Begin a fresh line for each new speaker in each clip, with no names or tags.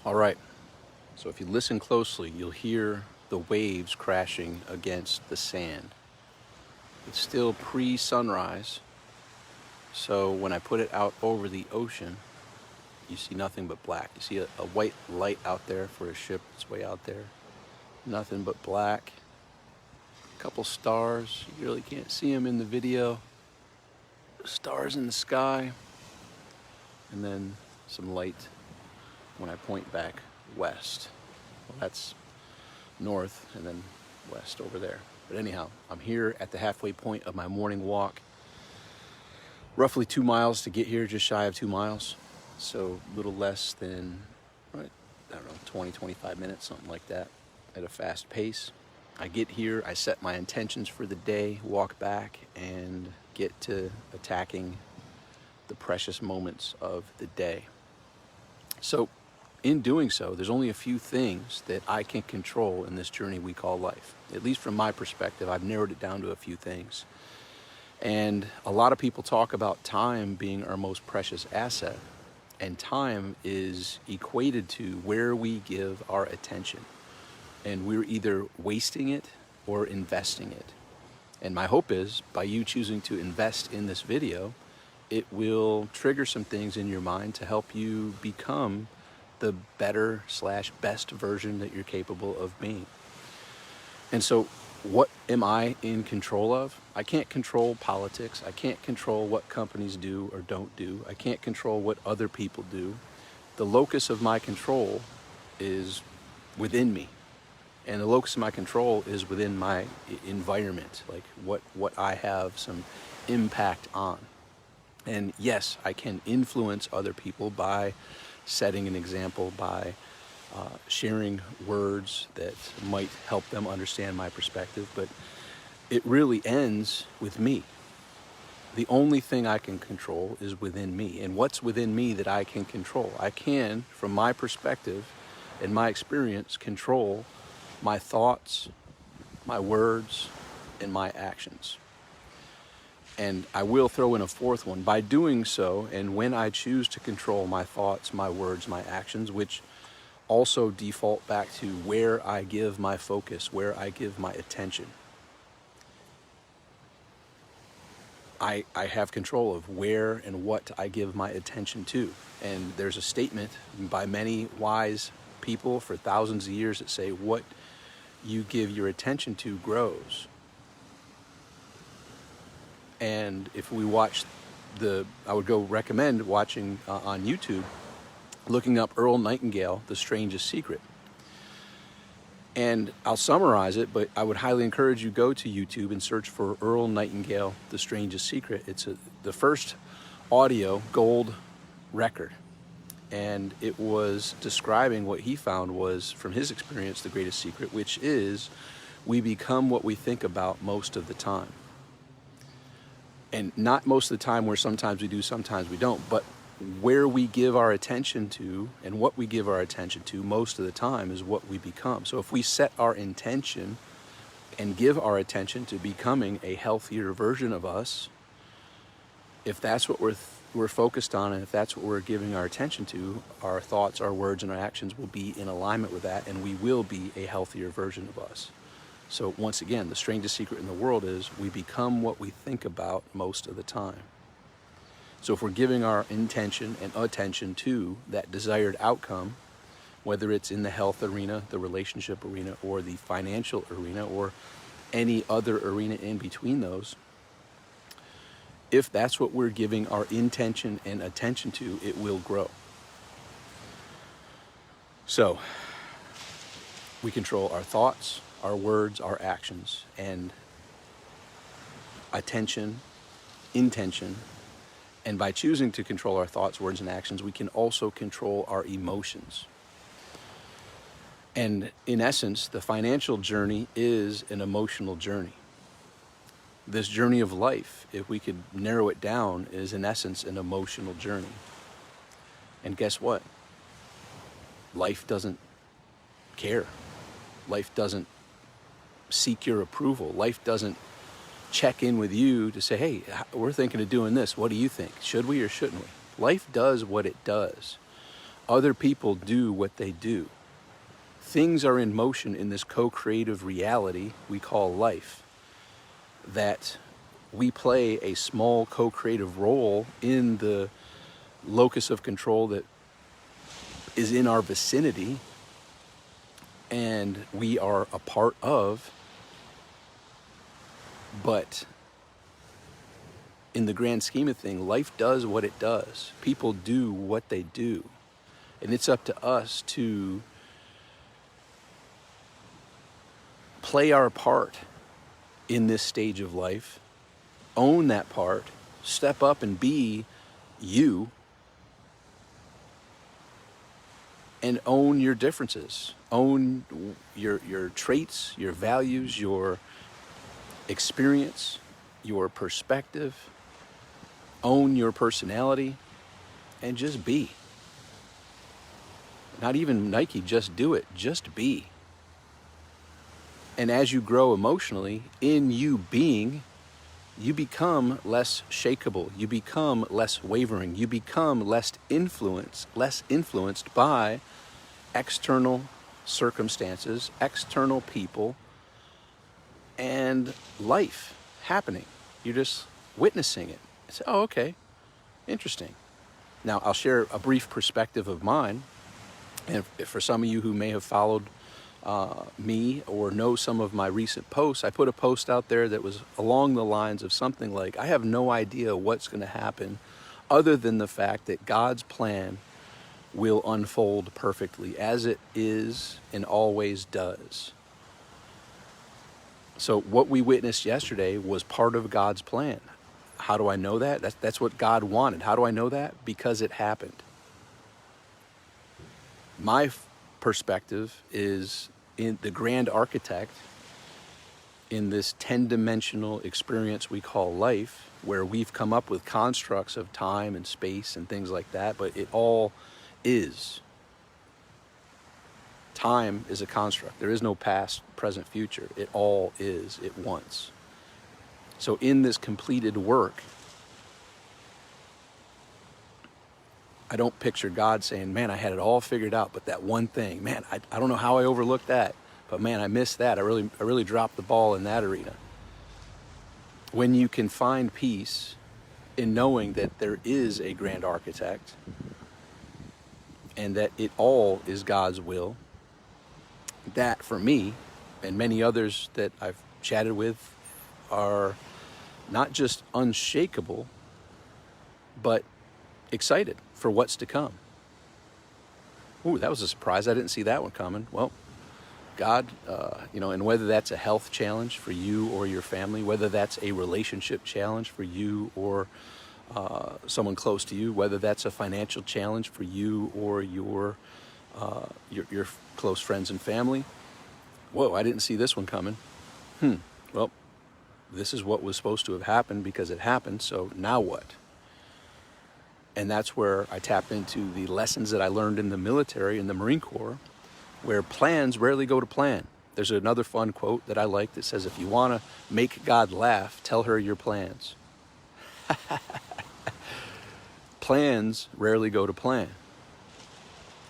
All right, so if you listen closely, you'll hear the waves crashing against the sand. It's still pre-sunrise, so when I put it out over the ocean, you see nothing but black. You see a white light out there for a ship that's way out there. Nothing but black. A couple stars. You really can't see them in the video. Stars in the sky. And then some light when I point back west. Well, that's north and then west over there. But anyhow, I'm here at the halfway point of my morning walk. Roughly 2 miles to get here, just shy of 2 miles. So a little less than, I don't know, 20, 25 minutes, something like that, at a fast pace. I get here, I set my intentions for the day, walk back, and get to attacking the precious moments of the day. So in doing so, there's only a few things that I can control in this journey we call life. At least from my perspective, I've narrowed it down to a few things. And a lot of people talk about time being our most precious asset. And time is equated to where we give our attention. And we're either wasting it or investing it. And my hope is, by you choosing to invest in this video, it will trigger some things in your mind to help you become the better/best version that you're capable of being. And so, what am I in control of? I can't control politics. I can't control what companies do or don't do. I can't control what other people do. The locus of my control is within me. And the locus of my control is within my environment, like what I have some impact on. And yes, I can influence other people by setting an example, by sharing words that might help them understand my perspective, but it really ends with me. The only thing I can control is within me. And what's within me that I can control? I can, from my perspective and my experience, control my thoughts, my words, and my actions. And I will throw in a fourth one. By doing so, and when I choose to control my thoughts, my words, my actions, which also default back to where I give my focus, where I give my attention, I have control of where and what I give my attention to. And there's a statement by many wise people for thousands of years that say, what you give your attention to grows. And if we watch I would go recommend watching on YouTube, looking up Earl Nightingale, The Strangest Secret. And I'll summarize it, but I would highly encourage you go to YouTube and search for Earl Nightingale, The Strangest Secret. It's the first audio gold record. And it was describing what he found was, from his experience, the greatest secret, which is we become what we think about most of the time. And not most of the time, where sometimes we do, sometimes we don't, but where we give our attention to and what we give our attention to most of the time is what we become. So if we set our intention and give our attention to becoming a healthier version of us, if that's what we're focused on, and if that's what we're giving our attention to, our thoughts, our words, and our actions will be in alignment with that, and we will be a healthier version of us. So once again, the strangest secret in the world is we become what we think about most of the time. So if we're giving our intention and attention to that desired outcome, whether it's in the health arena, the relationship arena, or the financial arena, or any other arena in between those, if that's what we're giving our intention and attention to, it will grow. So we control our thoughts, our words, our actions, and attention, intention. And by choosing to control our thoughts, words, and actions, we can also control our emotions. And in essence, the financial journey is an emotional journey. This journey of life, if we could narrow it down, is in essence an emotional journey. And guess what? Life doesn't care. Life doesn't seek your approval. Life doesn't check in with you to say, hey, we're thinking of doing this. What do you think? Should we or shouldn't we? Life does what it does. Other people do what they do. Things are in motion in this co-creative reality we call life, that we play a small co-creative role in the locus of control that is in our vicinity, and we are a part of. But in the grand scheme of things, life does what it does. People do what they do. And it's up to us to play our part in this stage of life, own that part, step up and be you, and own your differences, own your traits, your values, your experience, your perspective, own your personality, and just be. Not even Nike, just do it, just be. And as you grow emotionally, in you being, you become less shakeable, you become less wavering, you become less influenced by external circumstances, external people, and life happening. You're just witnessing it. You say, oh, okay, interesting. Now, I'll share a brief perspective of mine. And if for some of you who may have followed me or know some of my recent posts, I put a post out there that was along the lines of something like, I have no idea what's going to happen other than the fact that God's plan will unfold perfectly as it is and always does. So what we witnessed yesterday was part of God's plan. How do I know that? That's what God wanted. How do I know that? Because it happened. My perspective is in the grand architect in this 10-dimensional experience we call life, where we've come up with constructs of time and space and things like that, but it all is. Time is a construct. There is no past, present, future. It all is at once. So in this completed work, I don't picture God saying, man, I had it all figured out, but that one thing, man, I don't know how I overlooked that, but man, I missed that. I really dropped the ball in that arena. When you can find peace in knowing that there is a grand architect and that it all is God's will, that for me and many others that I've chatted with are not just unshakable, but excited for what's to come. Ooh, that was a surprise. I didn't see that one coming. Well, God, and whether that's a health challenge for you or your family, whether that's a relationship challenge for you or someone close to you, whether that's a financial challenge for you or your close friends and family. Whoa, I didn't see this one coming. Well, this is what was supposed to have happened because it happened, so now what? And that's where I tap into the lessons that I learned in the military, in the Marine Corps, where plans rarely go to plan. There's another fun quote that I like that says, if you want to make God laugh, tell her your plans. Plans rarely go to plan.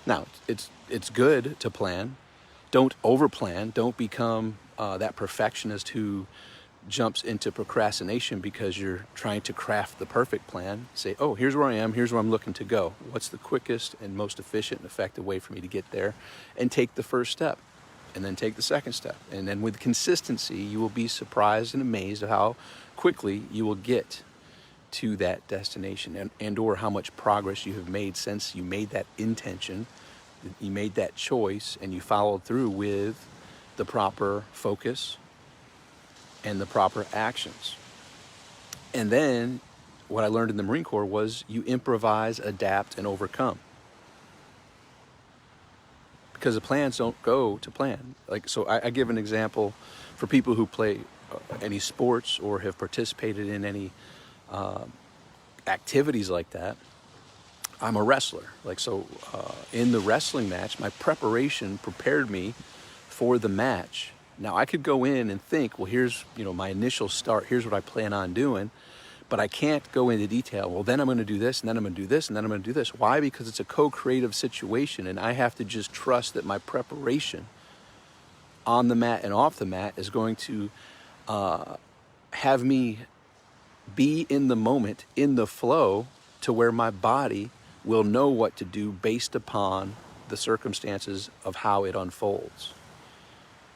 Now, it's good to plan. Don't overplan. Don't become that perfectionist who jumps into procrastination because you're trying to craft the perfect plan. Say, oh, here's where I am, here's where I'm looking to go. What's the quickest and most efficient and effective way for me to get there? And take the first step, and then take the second step. And then with consistency, you will be surprised and amazed at how quickly you will get to that destination and or how much progress you have made since you made that intention, you made that choice, and you followed through with the proper focus and the proper actions. And then what I learned in the Marine Corps was you improvise, adapt, and overcome. Because the plans don't go to plan. So I give an example for people who play any sports or have participated in any activities like that. I'm a wrestler. In the wrestling match, my preparation prepared me for the match. Now I could go in and think, well, here's my initial start. Here's what I plan on doing. But I can't go into detail. Well, then I'm going to do this, and then I'm going to do this, and then I'm going to do this. Why? Because it's a co-creative situation, and I have to just trust that my preparation on the mat and off the mat is going to have me be in the moment, in the flow, to where my body will know what to do based upon the circumstances of how it unfolds.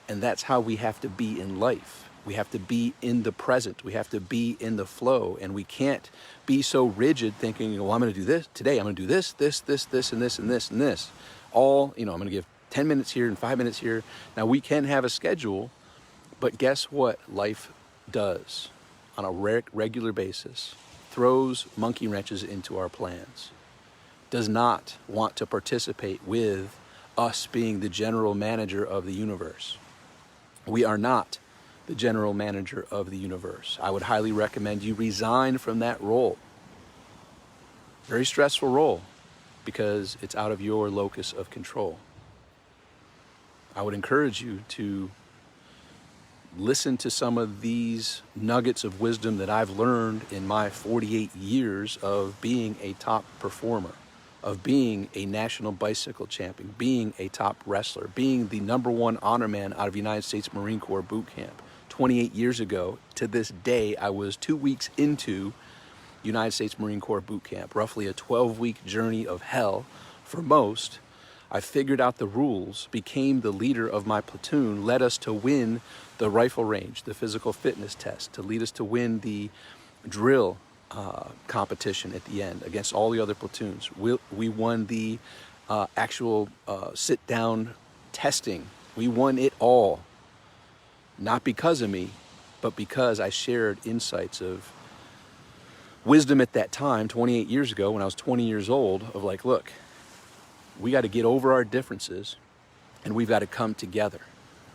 And that's how we have to be in life. We have to be in the present. We have to be in the flow. And we can't be so rigid thinking, well, I'm going to do this today. I'm going to do this, and this, and this, and this. All, I'm going to give 10 minutes here and 5 minutes here. Now, we can have a schedule, but guess what life does on a regular basis? Throws monkey wrenches into our plans. Does not want to participate with us being the general manager of the universe. We are not the general manager of the universe. I would highly recommend you resign from that role. Very stressful role, because it's out of your locus of control. I would encourage you to listen to some of these nuggets of wisdom that I've learned in my 48 years of being a top performer, of being a national bicycle champion, being a top wrestler, being the #1 honor man out of United States Marine Corps boot camp. 28 years ago, to this day, I was 2 weeks into United States Marine Corps boot camp, roughly a 12-week journey of hell for most. I figured out the rules, became the leader of my platoon, led us to win the rifle range, the physical fitness test, to lead us to win the drill competition at the end against all the other platoons. We won the actual sit-down testing. We won it all. Not because of me, but because I shared insights of wisdom at that time, 28 years ago, when I was 20 years old, of like, look, we got to get over our differences and we've got to come together.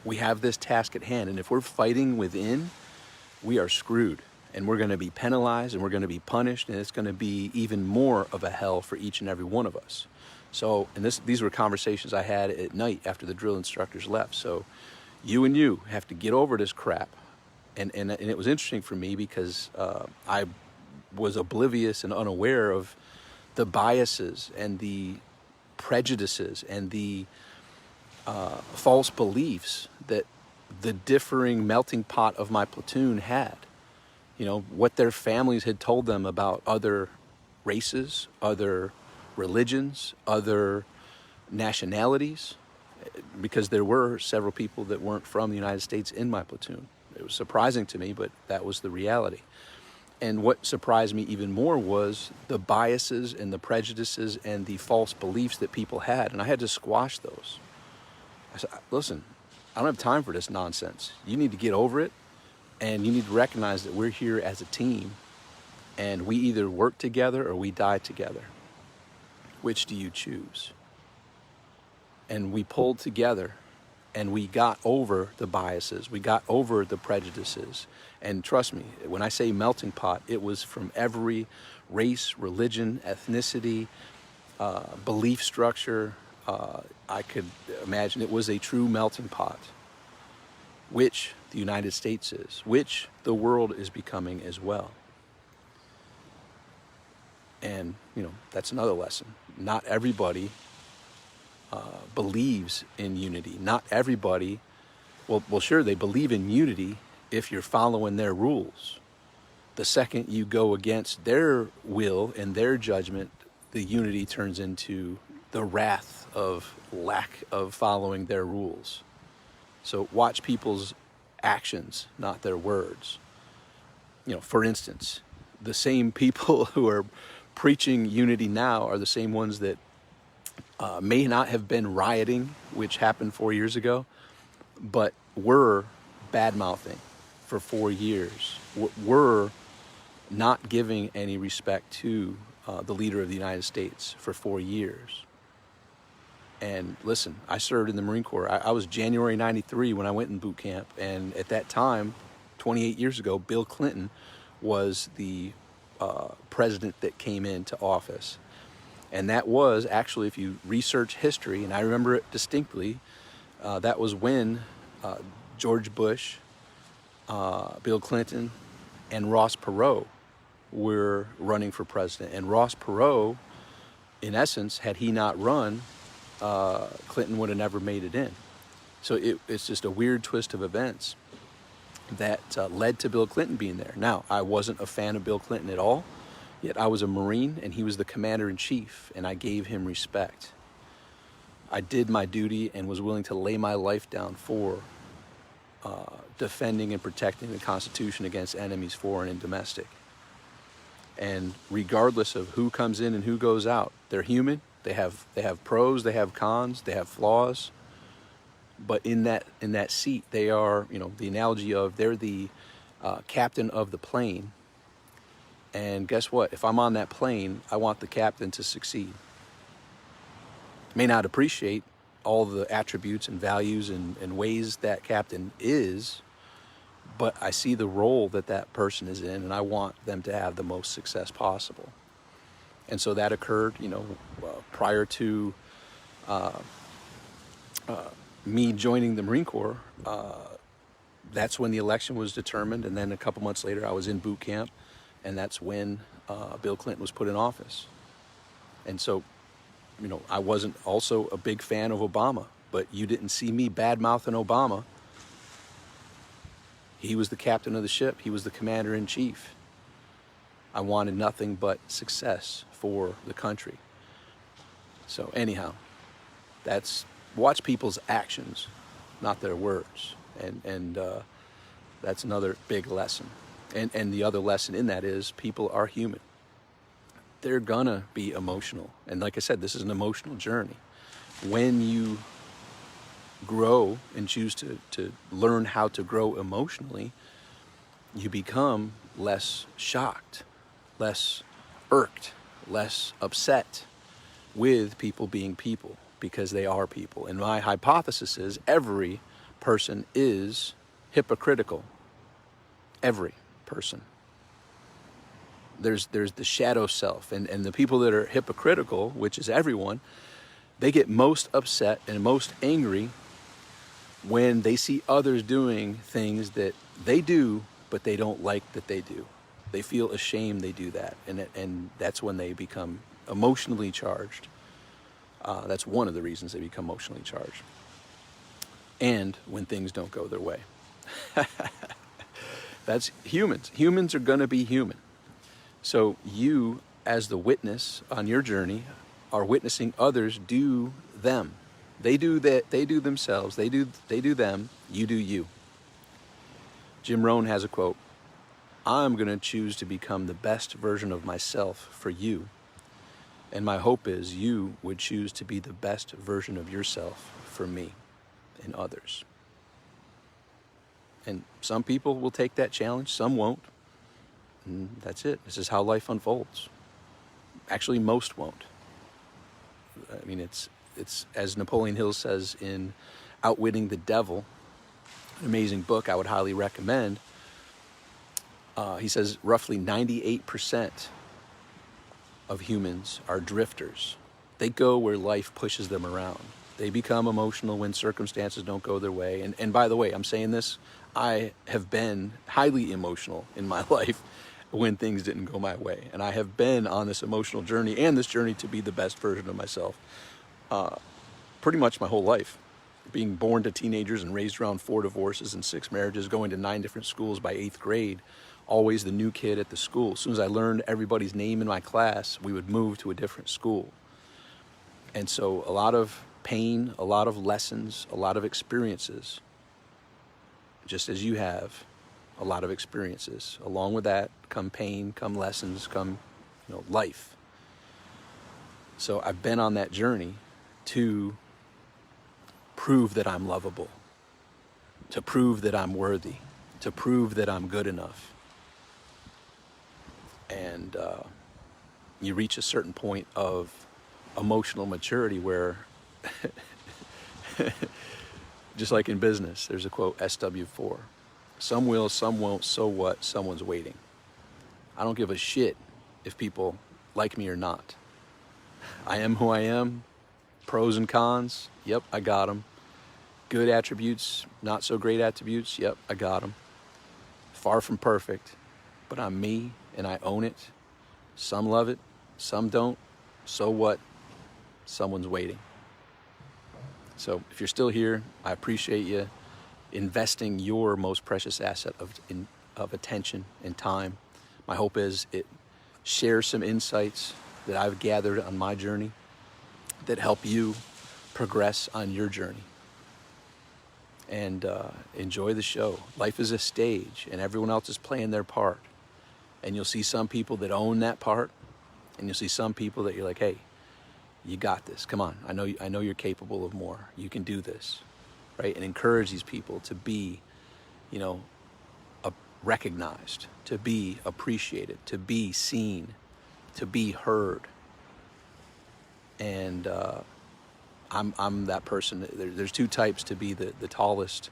We have this task at hand, and if we're fighting within, we are screwed, and we're going to be penalized, and we're going to be punished, and it's going to be even more of a hell for each and every one of us. So, and these were conversations I had at night after the drill instructors left. So you have to get over this crap. And it was interesting for me because I was oblivious and unaware of the biases and the prejudices and the false beliefs that the differing melting pot of my platoon had. What their families had told them about other races, other religions, other nationalities, because there were several people that weren't from the United States in my platoon. It was surprising to me, but that was the reality. And what surprised me even more was the biases and the prejudices and the false beliefs that people had, and I had to squash those. I said, listen, I don't have time for this nonsense. You need to get over it, and you need to recognize that we're here as a team, and we either work together or we die together. Which do you choose? And we pulled together, and we got over the biases, we got over the prejudices. And trust me, when I say melting pot, it was from every race, religion, ethnicity, belief structure. I could imagine it was a true melting pot, which the United States is, which the world is becoming as well. And, that's another lesson. Not everybody believes in unity. Not everybody, well, sure, they believe in unity if you're following their rules. The second you go against their will and their judgment, the unity turns into the wrath of lack of following their rules. So watch people's actions, not their words. For instance, the same people who are preaching unity now are the same ones that may not have been rioting, which happened 4 years ago, but were bad-mouthing for 4 years, were not giving any respect to the leader of the United States for 4 years. And listen, I served in the Marine Corps. I was January 93 when I went in boot camp, and at that time, 28 years ago, Bill Clinton was the president that came into office. And that was actually, if you research history, and I remember it distinctly, that was when George Bush, Bill Clinton, and Ross Perot were running for president. And Ross Perot, in essence, had he not run, Clinton would have never made it in. So it's just a weird twist of events that led to Bill Clinton being there. Now, I wasn't a fan of Bill Clinton at all, yet I was a Marine and he was the commander-in-chief, and I gave him respect. I did my duty and was willing to lay my life down for defending and protecting the Constitution against enemies, foreign and domestic. And regardless of who comes in and who goes out, they're human. They have pros, they have cons, they have flaws. But in that seat, they are, the analogy of they're the captain of the plane. And guess what? If I'm on that plane, I want the captain to succeed. May not appreciate all the attributes and values and ways that captain is, but I see the role that person is in, and I want them to have the most success possible. And so that occurred, prior to me joining the Marine Corps. That's when the election was determined, and then a couple months later I was in boot camp, and that's when Bill Clinton was put in office. And so, I wasn't also a big fan of Obama, but you didn't see me bad-mouthing Obama. He was the captain of the ship. He was the commander-in-chief. I wanted nothing but success for the country. So anyhow, watch people's actions, not their words. And that's another big lesson. And the other lesson in that is people are human. They're gonna be emotional. And like I said, this is an emotional journey. When you grow and choose to learn how to grow emotionally, you become less shocked, less irked, less upset with people being people, because they are people. And my hypothesis is every person is hypocritical. Every person. There's the shadow self, and the people that are hypocritical, which is everyone, they get most upset and most angry when they see others doing things that they do, but they don't like that they do. They feel ashamed they do that, and that's when they become emotionally charged. That's one of the reasons they become emotionally charged. And when things don't go their way. That's humans. Humans are going to be human. So you, as the witness on your journey, are witnessing others do them. They do that. They do themselves. They do them. You do you. Jim Rohn has a quote: "I'm going to choose to become the best version of myself for you. And my hope is you would choose to be the best version of yourself for me and others." And some people will take that challenge, some won't. And that's it. This is how life unfolds. Actually, most won't. I mean, it's as Napoleon Hill says in Outwitting the Devil, an amazing book I would highly recommend. He says roughly 98% of humans are drifters. They go where life pushes them around. They become emotional when circumstances don't go their way. And by the way, I'm saying this, I have been highly emotional in my life when things didn't go my way. And I have been on this emotional journey and this journey to be the best version of myself pretty much my whole life. Being born to teenagers and raised around 4 divorces and 6 marriages, going to 9 different schools by 8th grade, always the new kid at the school. As soon as I learned everybody's name in my class, we would move to a different school. And so a lot of pain, a lot of lessons, a lot of experiences, just as you have a lot of experiences. Along with that come pain, come lessons, come life. So I've been on that journey to prove that I'm lovable, to prove that I'm worthy, to prove that I'm good enough. And you reach a certain point of emotional maturity where, just like in business, there's a quote, SW4. Some will, some won't, so what? Someone's waiting. I don't give a shit if people like me or not. I am who I am. Pros and cons, yep, I got them. Good attributes, not so great attributes, yep, I got them. Far from perfect, but I'm me, and I own it. Some love it, some don't. So what? Someone's waiting. So if you're still here, I appreciate you investing your most precious asset of attention and time. My hope is it shares some insights that I've gathered on my journey that help you progress on your journey. And enjoy the show. Life is a stage, and everyone else is playing their part. And you'll see some people that own that part, and you'll see some people that you're like, hey, you got this. Come on, I know you're capable of more. You can do this, right? And encourage these people to be, recognized, to be appreciated, to be seen, to be heard. And I'm that person. There's two types to be the tallest,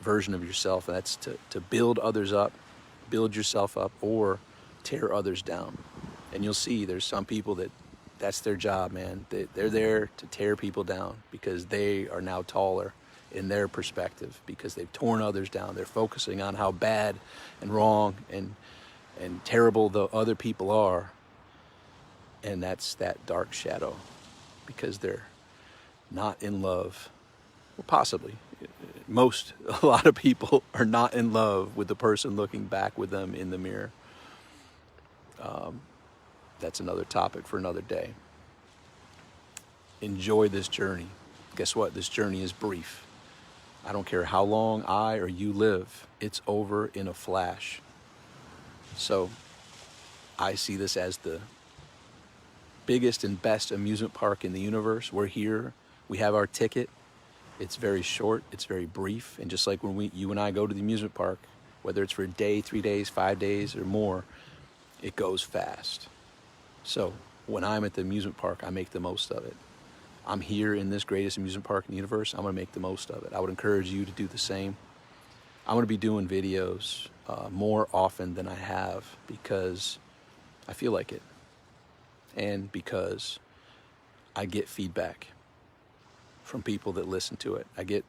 version of yourself, and that's to build others up, build yourself up, or tear others down. And you'll see there's some people that's their job, man. They're there to tear people down because they are now taller in their perspective because they've torn others down. They're focusing on how bad and wrong and terrible the other people are. And that's that dark shadow because they're not in love. Well, possibly. A lot of people are not in love with the person looking back with them in the mirror. That's another topic for another day. Enjoy this journey. Guess what? This journey is brief. I don't care how long I or you live. It's over in a flash. So I see this as the biggest and best amusement park in the universe. We're here. We have our ticket. It's very short. It's very brief. And just like when you and I go to the amusement park, whether it's for a day, 3 days, 5 days, or more, it goes fast. So when I'm at the amusement park, I make the most of it. I'm here in this greatest amusement park in the universe. I'm going to make the most of it. I would encourage you to do the same. I'm going to be doing videos more often than I have because I feel like it. And because I get feedback from people that listen to it. I get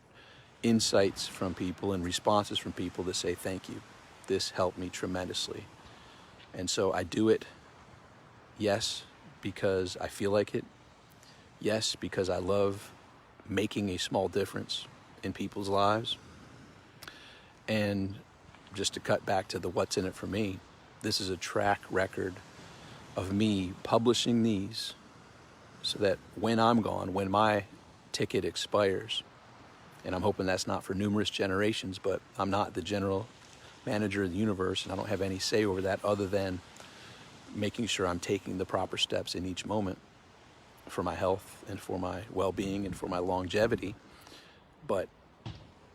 insights from people and responses from people that say, thank you. This helped me tremendously. And so I do it, yes, because I feel like it. Yes, because I love making a small difference in people's lives. And just to cut back to the what's in it for me, this is a track record of me publishing these so that when I'm gone, when my ticket expires, and I'm hoping that's not for numerous generations, but I'm not the general manager of the universe, and I don't have any say over that other than making sure I'm taking the proper steps in each moment for my health and for my well-being and for my longevity. But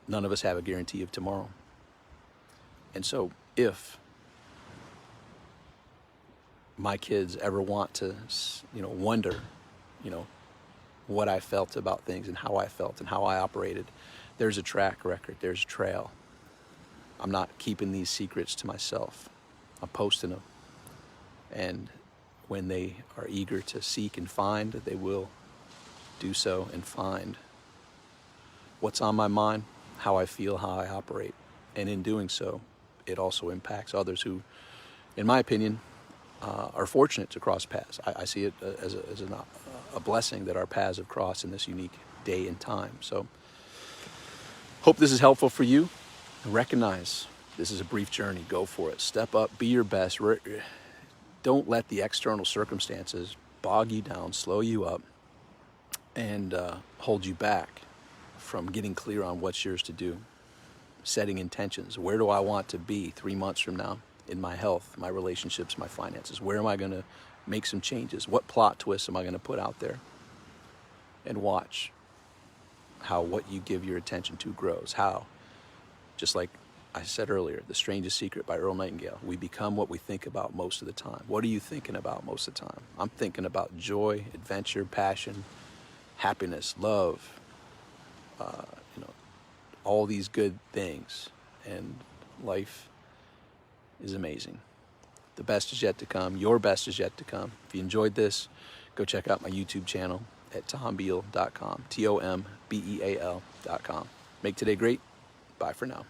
none of us have a guarantee of tomorrow. And so if my kids ever want to, wonder, what I felt about things and how I felt and how I operated, there's a track record, there's a trail. I'm not keeping these secrets to myself. I'm posting them. And when they are eager to seek and find, they will do so and find what's on my mind, how I feel, how I operate. And in doing so, it also impacts others who, in my opinion, are fortunate to cross paths. I see it as a blessing that our paths have crossed in this unique day and time. So hope this is helpful for you. Recognize this is a brief journey. Go for it. Step up. Be your best. Don't let the external circumstances bog you down, slow you up, and hold you back from getting clear on what's yours to do. Setting intentions. Where do I want to be 3 months from now in my health, my relationships, my finances? Where am I going to make some changes? What plot twists am I going to put out there? And watch how what you give your attention to grows. How, just like I said earlier, The Strangest Secret by Earl Nightingale, we become what we think about most of the time. What are you thinking about most of the time? I'm thinking about joy, adventure, passion, happiness, love, all these good things. And life is amazing. The best is yet to come. Your best is yet to come. If you enjoyed this, go check out my YouTube channel at tombeal.com, TOMBEAL.com. Make today great. Bye for now.